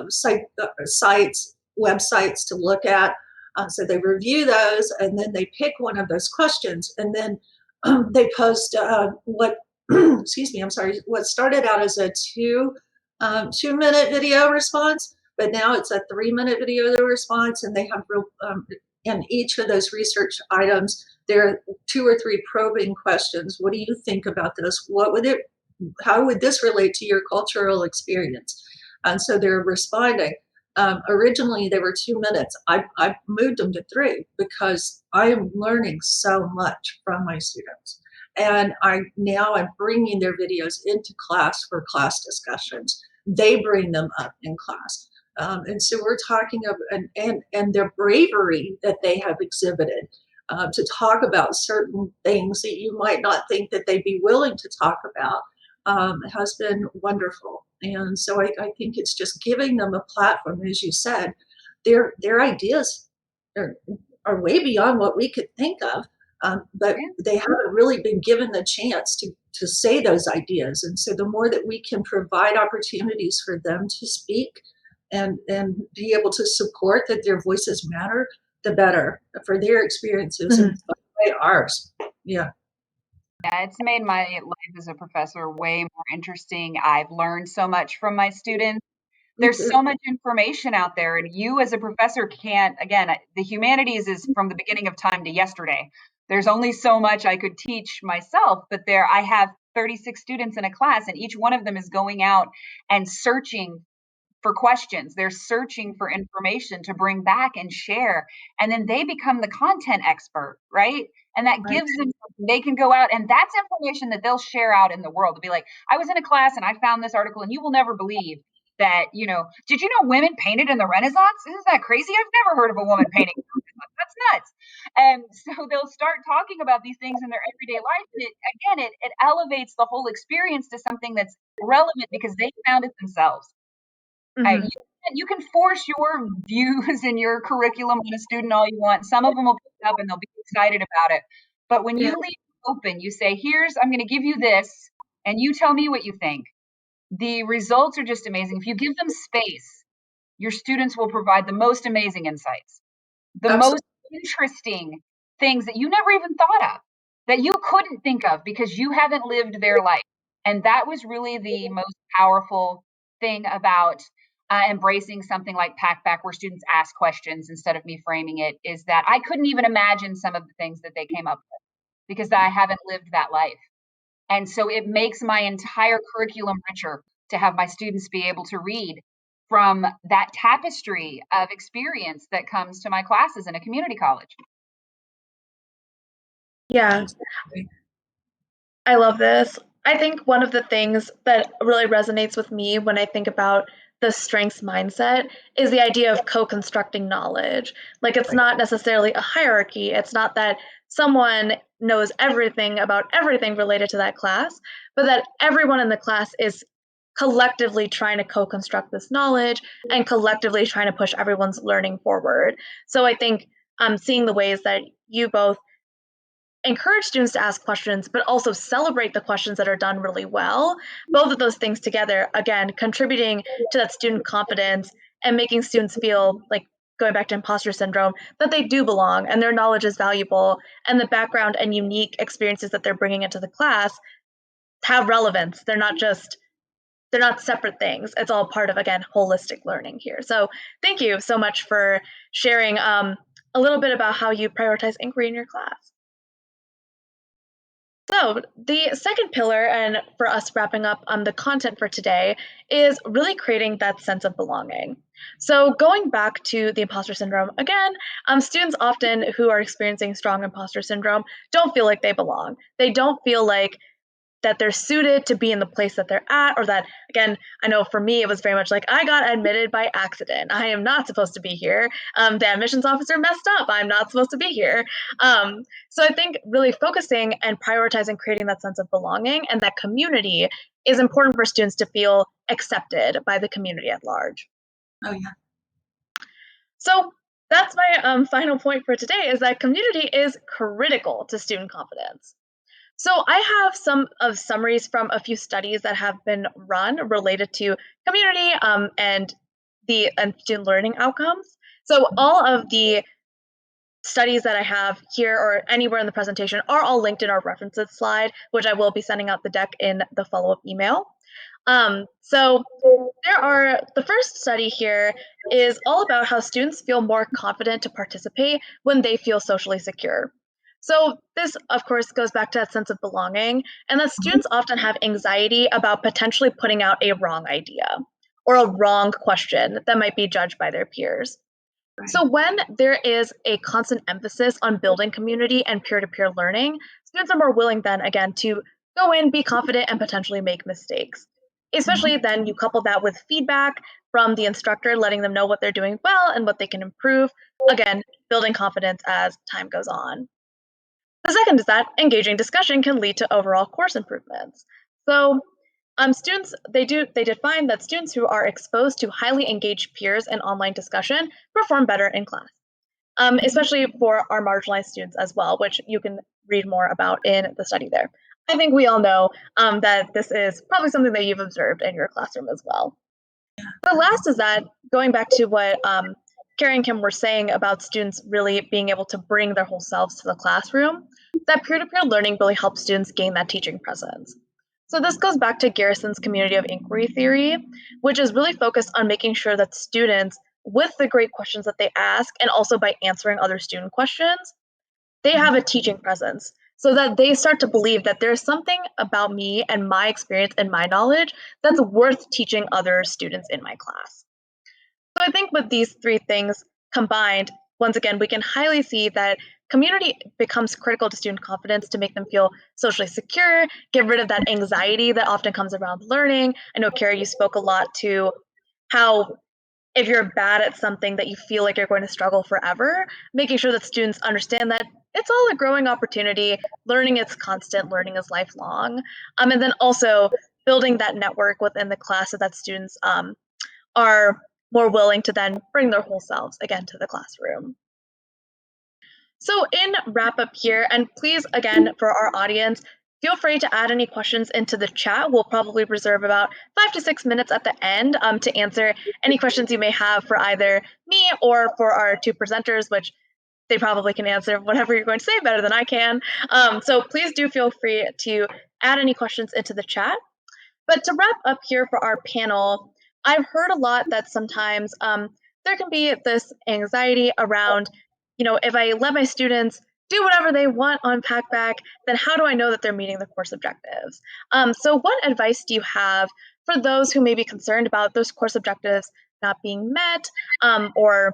sites, websites to look at. So they review those, and then they pick one of those questions, and then they post what excuse me, I'm sorry, what started out as a 2-minute video response, but now it's a 3-minute video response, and they have in each of those research items, there are 2 or 3 probing questions. What do you think about this? How would this relate to your cultural experience? And so they're responding. Originally, they were 2 minutes. I moved them to 3 because I am learning so much from my students. And I'm bringing their videos into class for class discussions. They bring them up in class. And so we're talking about, and their bravery that they have exhibited to talk about certain things that you might not think that they'd be willing to talk about has been wonderful. And so I think it's just giving them a platform. As you said, their ideas are way beyond what we could think of, but they haven't really been given the chance to say those ideas. And so the more that we can provide opportunities for them to speak and be able to support that their voices matter, the better for their experiences and ours. Yeah. Yeah, it's made my life as a professor way more interesting. I've learned so much from my students. There's so much information out there, and you as a professor can't, again, the humanities is from the beginning of time to yesterday. There's only so much I could teach myself, but I have 36 students in a class, and each one of them is going out and searching for questions. They're searching for information to bring back and share. And then they become the content expert, right? And that gives them, they can go out, and that's information that they'll share out in the world. To be like, I was in a class and I found this article, and you will never believe that, did you know women painted in the Renaissance? Isn't that crazy? I've never heard of a woman painting in the Renaissance. That's nuts. And so they'll start talking about these things in their everyday life. And it elevates the whole experience to something that's relevant because they found it themselves. You can force your views in your curriculum on a student all you want. Some of them will pick it up and they'll be excited about it. But when you leave it open, you say, I'm going to give you this, and you tell me what you think. The results are just amazing. If you give them space, your students will provide the most amazing insights, the most interesting things that you never even thought of, that you couldn't think of because you haven't lived their life. And that was really the most powerful thing about embracing something like Packback, where students ask questions instead of me framing it, is that I couldn't even imagine some of the things that they came up with because I haven't lived that life. And so it makes my entire curriculum richer to have my students be able to read from that tapestry of experience that comes to my classes in a community college. Yeah, I love this. I think one of the things that really resonates with me when I think about the strengths mindset is the idea of co-constructing knowledge. Like, it's not necessarily a hierarchy. It's not that someone knows everything about everything related to that class, but that everyone in the class is collectively trying to co-construct this knowledge and collectively trying to push everyone's learning forward. So I think seeing the ways that you both encourage students to ask questions, but also celebrate the questions that are done really well. Both of those things together, again, contributing to that student confidence and making students feel like, going back to imposter syndrome, that they do belong and their knowledge is valuable, and the background and unique experiences that they're bringing into the class have relevance. They're not separate things. It's all part of, again, holistic learning here. So thank you so much for sharing a little bit about how you prioritize inquiry in your class. So the second pillar, and for us wrapping up on the content for today, is really creating that sense of belonging. So going back to the imposter syndrome, again, students often who are experiencing strong imposter syndrome don't feel like they belong. They don't feel like that they're suited to be in the place that they're at, or that, again, I know for me, it was very much like, I got admitted by accident. I am not supposed to be here. The admissions officer messed up. I'm not supposed to be here. So I think really focusing and prioritizing creating that sense of belonging and that community is important for students to feel accepted by the community at large. Oh, yeah. So that's my final point for today, is that community is critical to student confidence. So I have some of summaries from a few studies that have been run related to community and student learning outcomes. So all of the studies that I have here or anywhere in the presentation are all linked in our references slide, which I will be sending out the deck in the follow-up email. So the first study here is all about how students feel more confident to participate when they feel socially secure. So this, of course, goes back to that sense of belonging, and that students often have anxiety about potentially putting out a wrong idea or a wrong question that might be judged by their peers. So when there is a constant emphasis on building community and peer-to-peer learning, students are more willing then, again, to go in, be confident, and potentially make mistakes. Especially then you couple that with feedback from the instructor, letting them know what they're doing well and what they can improve. Again, building confidence as time goes on. The second is that engaging discussion can lead to overall course improvements. So students, they did find that students who are exposed to highly engaged peers in online discussion perform better in class, especially for our marginalized students as well, which you can read more about in the study there. I think we all know that this is probably something that you've observed in your classroom as well. The last is that, going back to what Kerri and Kim were saying about students really being able to bring their whole selves to the classroom, that peer-to-peer learning really helps students gain that teaching presence. So this goes back to Garrison's community of inquiry theory, which is really focused on making sure that students, with the great questions that they ask, and also by answering other student questions, they have a teaching presence so that they start to believe that there's something about me and my experience and my knowledge that's worth teaching other students in my class. So I think with these three things combined, once again, we can highly see that community becomes critical to student confidence to make them feel socially secure, get rid of that anxiety that often comes around learning. I know, Kerri, you spoke a lot to how if you're bad at something that you feel like you're going to struggle forever, making sure that students understand that it's all a growing opportunity. Learning is constant, learning is lifelong. And then also building that network within the class so that students are more willing to then bring their whole selves again to the classroom. So in wrap up here, and please, again, for our audience, feel free to add any questions into the chat. We'll probably reserve about 5 to 6 minutes at the end to answer any questions you may have for either me or for our two presenters, which they probably can answer whatever you're going to say better than I can. So please do feel free to add any questions into the chat. But to wrap up here for our panel, I've heard a lot that sometimes there can be this anxiety around, if I let my students do whatever they want on Packback, then how do I know that they're meeting the course objectives? So what advice do you have for those who may be concerned about those course objectives not being met, or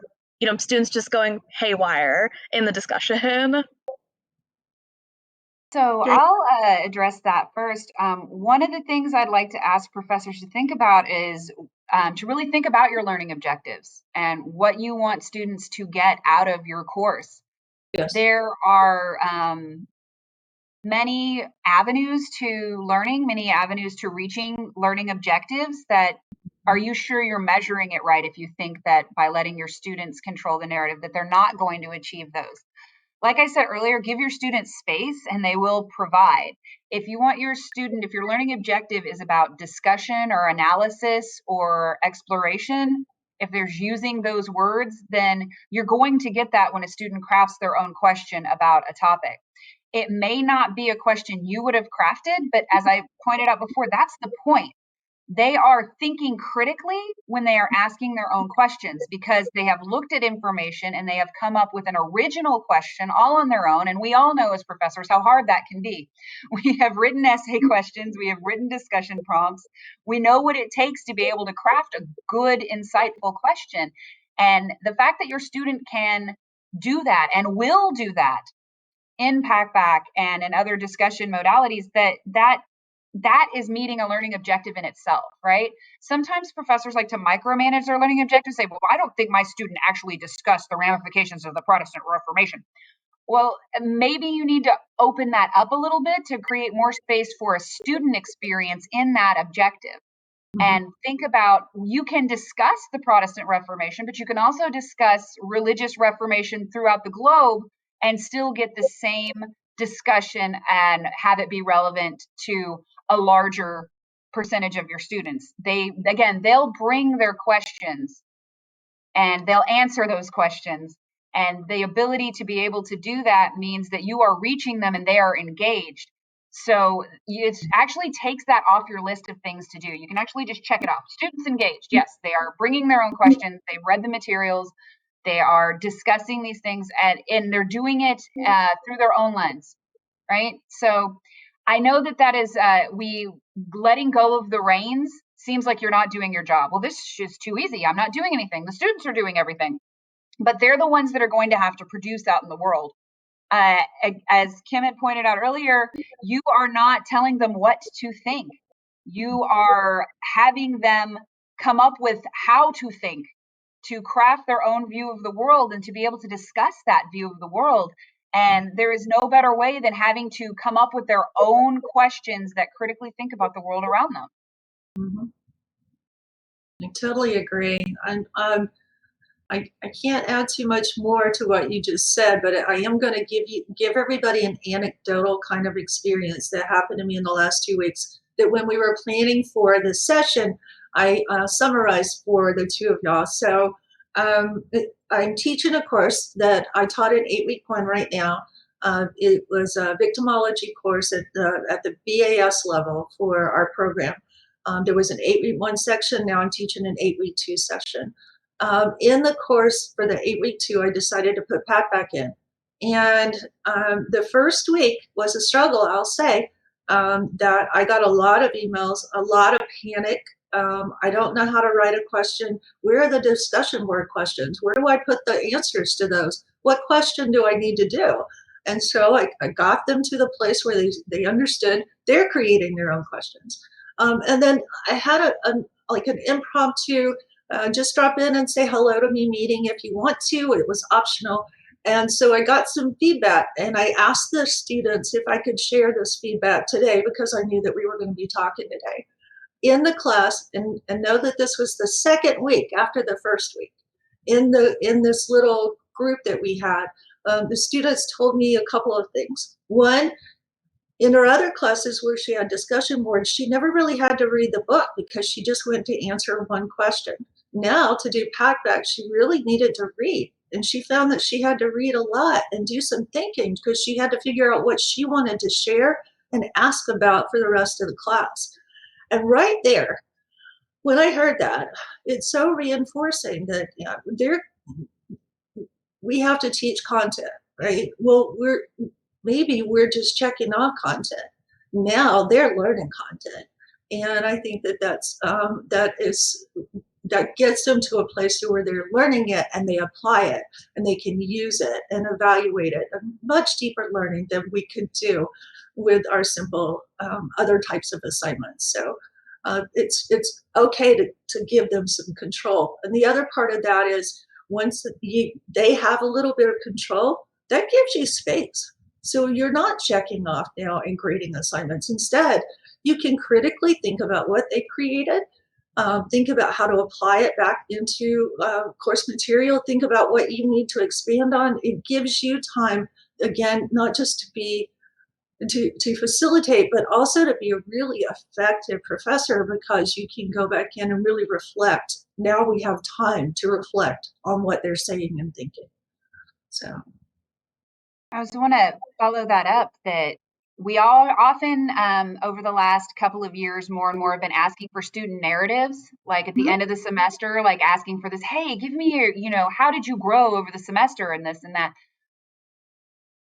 students just going haywire in the discussion? So I'll address that first. One of the things I'd like to ask professors to think about is to really think about your learning objectives and what you want students to get out of your course. Yes. There are many avenues to learning, many avenues to reaching learning objectives. That are you sure you're measuring it right if you think that by letting your students control the narrative that they're not going to achieve those? Like I said earlier, give your students space and they will provide. If you want your student, if your learning objective is about discussion or analysis or exploration, if there's using those words, then you're going to get that when a student crafts their own question about a topic. It may not be a question you would have crafted, but as I pointed out before, that's the point. They are thinking critically when they are asking their own questions because they have looked at information and they have come up with an original question all on their own. And we all know as professors how hard that can be. We have written essay questions, we have written discussion prompts. We know what it takes to be able to craft a good, insightful question. And the fact that your student can do that and will do that in Packback and in other discussion modalities, that that is meeting a learning objective in itself, right? Sometimes professors like to micromanage their learning objectives, say, well, I don't think my student actually discussed the ramifications of the Protestant Reformation. Well, maybe you need to open that up a little bit to create more space for a student experience in that objective. And think about, you can discuss the Protestant Reformation, but you can also discuss religious reformation throughout the globe and still get the same discussion and have it be relevant to a larger percentage of your students. They'll bring their questions and they'll answer those questions. And the ability to be able to do that means that you are reaching them and they are engaged. So it actually takes that off your list of things to do. You can actually just check it off. Students engaged. Yes, they are bringing their own questions. They've read the materials. They are discussing these things and they're doing it through their own lens, right? So I know that is letting go of the reins seems like you're not doing your job. Well, this is too easy. I'm not doing anything. The students are doing everything, but they're the ones that are going to have to produce out in the world. As Kim had pointed out earlier, you are not telling them what to think. You are having them come up with how to think, to craft their own view of the world and to be able to discuss that view of the world. And there is no better way than having to come up with their own questions that critically think about the world around them. Mm-hmm. I totally agree. I can't add too much more to what you just said, but I am going to give everybody an anecdotal kind of experience that happened to me in the last 2 weeks. That when we were planning for this session, I summarized for the two of y'all. So I'm teaching a course that I taught an 8-week one right now. It was a victimology course at the BAS level for our program. There was an 8-week one section. Now I'm teaching an 8-week 2 session. In the course for the 8-week 2, I decided to put Packback in. And the first week was a struggle, I'll say, that I got a lot of emails, a lot of panic. I don't know how to write a question. Where are the discussion board questions? Where do I put the answers to those? What question do I need to do? And so I got them to the place where they understood they're creating their own questions. And then I had an impromptu just drop in and say hello to me meeting if you want to. It was optional. And so I got some feedback and I asked the students if I could share this feedback today because I knew that we were going to be talking today in the class, and know that this was the second week after the first week. In this little group that we had, the students told me a couple of things. One, in her other classes where she had discussion boards, she never really had to read the book because she just went to answer one question. Now to do Packback, she really needed to read. And she found that she had to read a lot and do some thinking because she had to figure out what she wanted to share and ask about for the rest of the class. And right there, when I heard that, it's so reinforcing that we have to teach content, right? Well, maybe we're just checking off content. Now they're learning content. And I think that gets them to a place where they're learning it and they apply it and they can use it and evaluate it. A much deeper learning than we could do with our simple other types of assignments. So it's okay to give them some control. And the other part of that is once they have a little bit of control, that gives you space. So you're not checking off now and grading assignments. Instead, you can critically think about what they created, think about how to apply it back into course material, think about what you need to expand on. It gives you time, again, not just to facilitate, but also to be a really effective professor because you can go back in and really reflect. Now we have time to reflect on what they're saying and thinking. So I just want to follow that up that we all often over the last couple of years more and more have been asking for student narratives, like at the end of the semester, like asking for this, hey, give me your, how did you grow over the semester and this and that.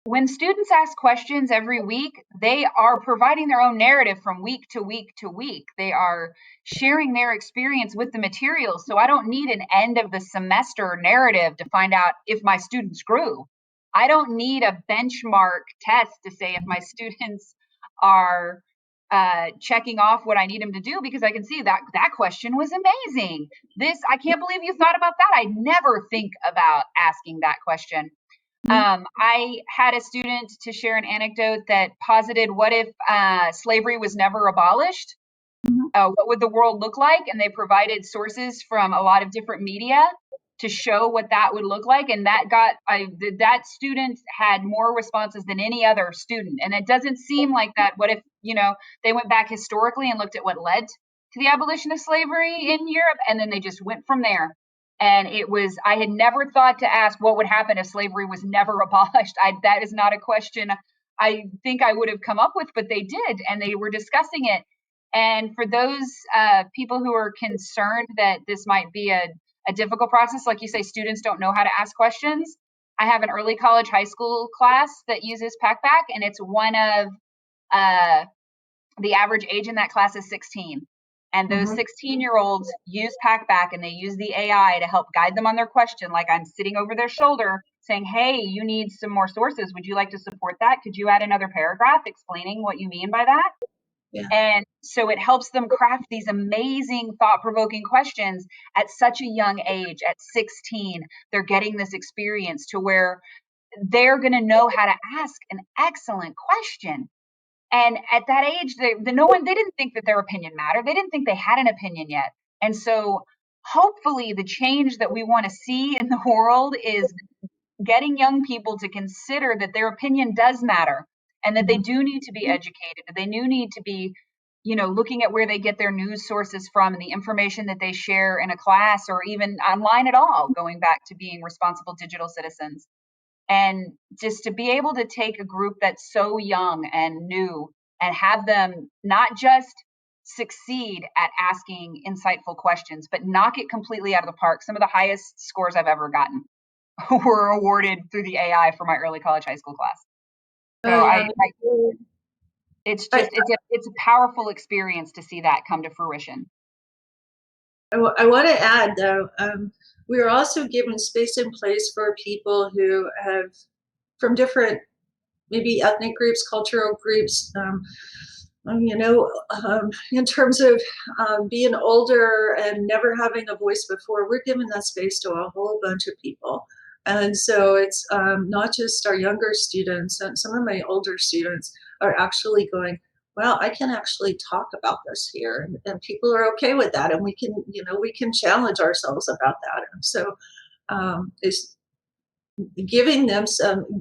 When students ask questions every week, they are providing their own narrative from week to week to week. They are sharing their experience with the materials. So I don't need an end of the semester narrative to find out if my students grew. I don't need a benchmark test to say if my students are checking off what I need them to do because I can see that question was amazing. I can't believe you thought about that. I never think about asking that question. I had a student to share an anecdote that posited, what if slavery was never abolished? What would the world look like? And they provided sources from a lot of different media to show what that would look like. And that student had more responses than any other student. And it doesn't seem like that. What if, they went back historically and looked at what led to the abolition of slavery in Europe, and then they just went from there. And I had never thought to ask what would happen if slavery was never abolished. That is not a question I think I would have come up with, but they did, and they were discussing it. And for those people who are concerned that this might be a difficult process, like you say, students don't know how to ask questions. I have an early college high school class that uses Packback, and it's one of the average age in that class is 16. And those 16-year-olds use Packback, and they use the AI to help guide them on their question. Like, I'm sitting over their shoulder saying, hey, you need some more sources. Would you like to support that? Could you add another paragraph explaining what you mean by that? Yeah. And so it helps them craft these amazing, thought-provoking questions at such a young age. At 16, they're getting this experience to where they're going to know how to ask an excellent question. And at that age, they didn't think that their opinion mattered. They didn't think they had an opinion yet. And so hopefully the change that we want to see in the world is getting young people to consider that their opinion does matter, and that they do need to be educated. They do need to be, looking at where they get their news sources from and the information that they share in a class or even online at all, going back to being responsible digital citizens. And just to be able to take a group that's so young and new and have them not just succeed at asking insightful questions, but knock it completely out of the park. Some of the highest scores I've ever gotten were awarded through the AI for my early college high school class. So it's a powerful experience to see that come to fruition. I want to add, though, we are also given space and place for people who have, from different, maybe ethnic groups, cultural groups, in terms of being older and never having a voice before, we're given that space to a whole bunch of people. And so it's not just our younger students, and some of my older students are actually going, well, I can actually talk about this here, and people are okay with that, and we can challenge ourselves about that. And so it's giving them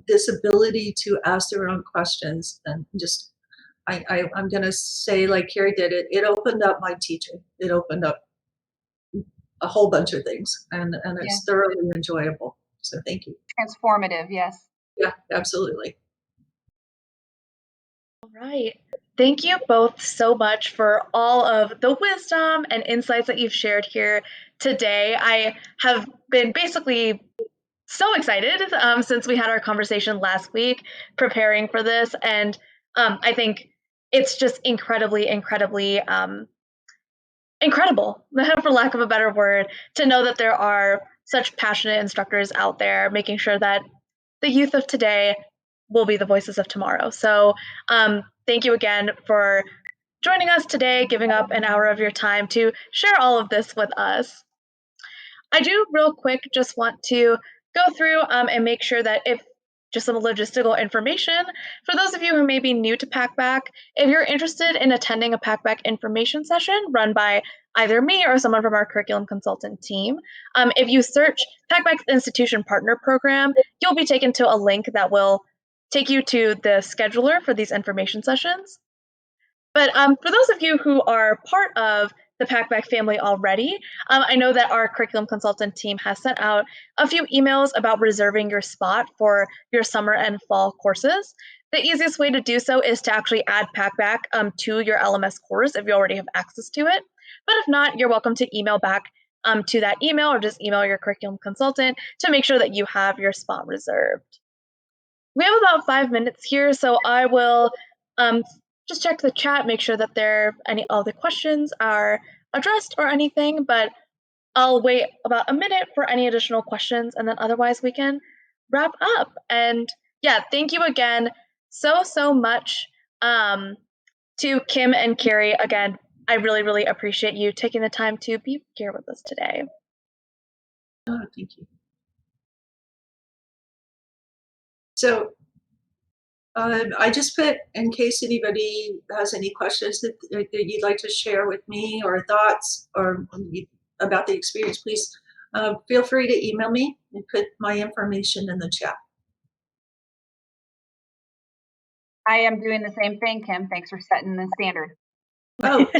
this ability to ask their own questions, and just I'm going to say, like Kerri did, it opened up my teaching. It opened up a whole bunch of things, and it's thoroughly enjoyable. So thank you. Transformative, yes. Yeah, absolutely. All right. Thank you both so much for all of the wisdom and insights that you've shared here today. I have been basically so excited since we had our conversation last week preparing for this. And I think it's just incredibly incredible, for lack of a better word, to know that there are such passionate instructors out there making sure that the youth of today will be the voices of tomorrow. So thank you again for joining us today, giving up an hour of your time to share all of this with us. I do real quick just want to go through and make sure that if just some logistical information. For those of you who may be new to Packback, if you're interested in attending a Packback information session run by either me or someone from our curriculum consultant team, if you search Packback's Institution Partner Program, you'll be taken to a link that will take you to the scheduler for these information sessions. But for those of you who are part of the Packback family already, I know that our curriculum consultant team has sent out a few emails about reserving your spot for your summer and fall courses. The easiest way to do so is to actually add Packback to your LMS course if you already have access to it. But if not, you're welcome to email back to that email, or just email your curriculum consultant to make sure that you have your spot reserved. We have about 5 minutes here, so I will just check the chat, make sure that all the questions are addressed or anything, but I'll wait about a minute for any additional questions, and then otherwise we can wrap up. And yeah, thank you again so much to To Kim and Kerri, again, I really, really appreciate you taking the time to be here with us today. Oh, thank you. So I just put, in case anybody has any questions that you'd like to share with me, or thoughts or about the experience, please feel free to email me and put my information in the chat. I am doing the same thing, Kim. Thanks for setting the standard. Oh.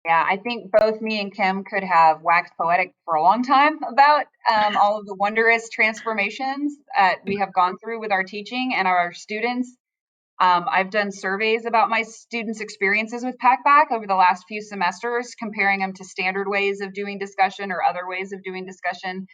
Yeah, I think both me and Kim could have waxed poetic for a long time about all of the wondrous transformations we have gone through with our teaching and our students. I've done surveys about my students' experiences with Packback over the last few semesters, comparing them to standard ways of doing discussion or other ways of doing discussion.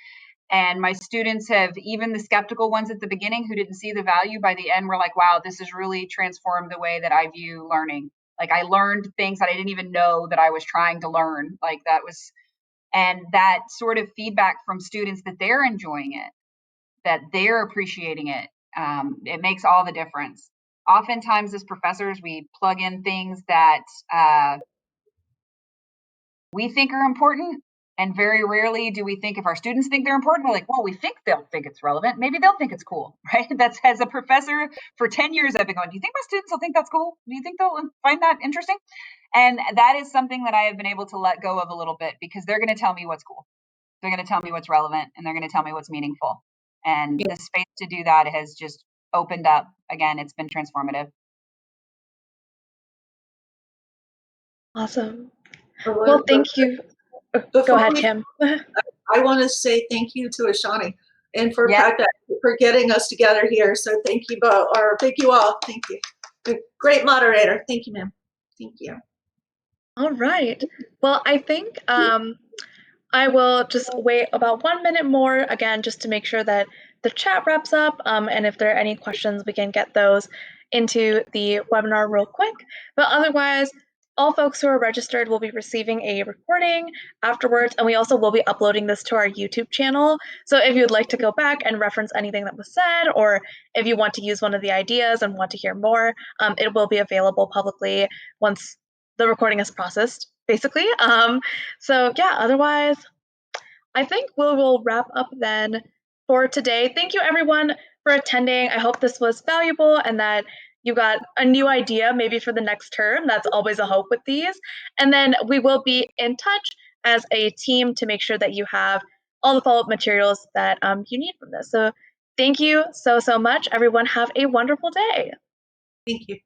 And my students have, even the skeptical ones at the beginning who didn't see the value, by the end were like, wow, this has really transformed the way that I view learning. Like, I learned things that I didn't even know that I was trying to learn. Like, that was, and that sort of feedback from students that they're enjoying it, that they're appreciating it, it makes all the difference. Oftentimes as professors, we plug in things that we think are important, and very rarely do we think if our students think they're important, we're like, well, we think they'll think it's relevant. Maybe they'll think it's cool, right? That's, as a professor for 10 years, I've been going, do you think my students will think that's cool? Do you think they'll find that interesting? And that is something that I have been able to let go of a little bit, because they're going to tell me what's cool. They're going to tell me what's relevant, and they're going to tell me what's meaningful. And the space to do that has just opened up. Again, it's been transformative. Awesome. Well, thank you. Go ahead, Kim. I want to say thank you to Ishani and for Packback for getting us together here. So thank you both, or thank you all. Thank you. Great moderator. Thank you, ma'am. Thank you. All right. Well, I think I will just wait about 1 minute more, again, just to make sure that the chat wraps up. And if there are any questions, we can get those into the webinar real quick. But otherwise, all folks who are registered will be receiving a recording afterwards, and we also will be uploading this to our YouTube channel. So if you'd like to go back and reference anything that was said, or if you want to use one of the ideas and want to hear more, it will be available publicly once the recording is processed, basically. So yeah, otherwise, I think we'll wrap up then for today. Thank you everyone for attending. I hope this was valuable and that you got a new idea maybe for the next term. That's always a hope with these. And then we will be in touch as a team to make sure that you have all the follow-up materials that you need from this. So thank you so much, everyone. Have a wonderful day. Thank you.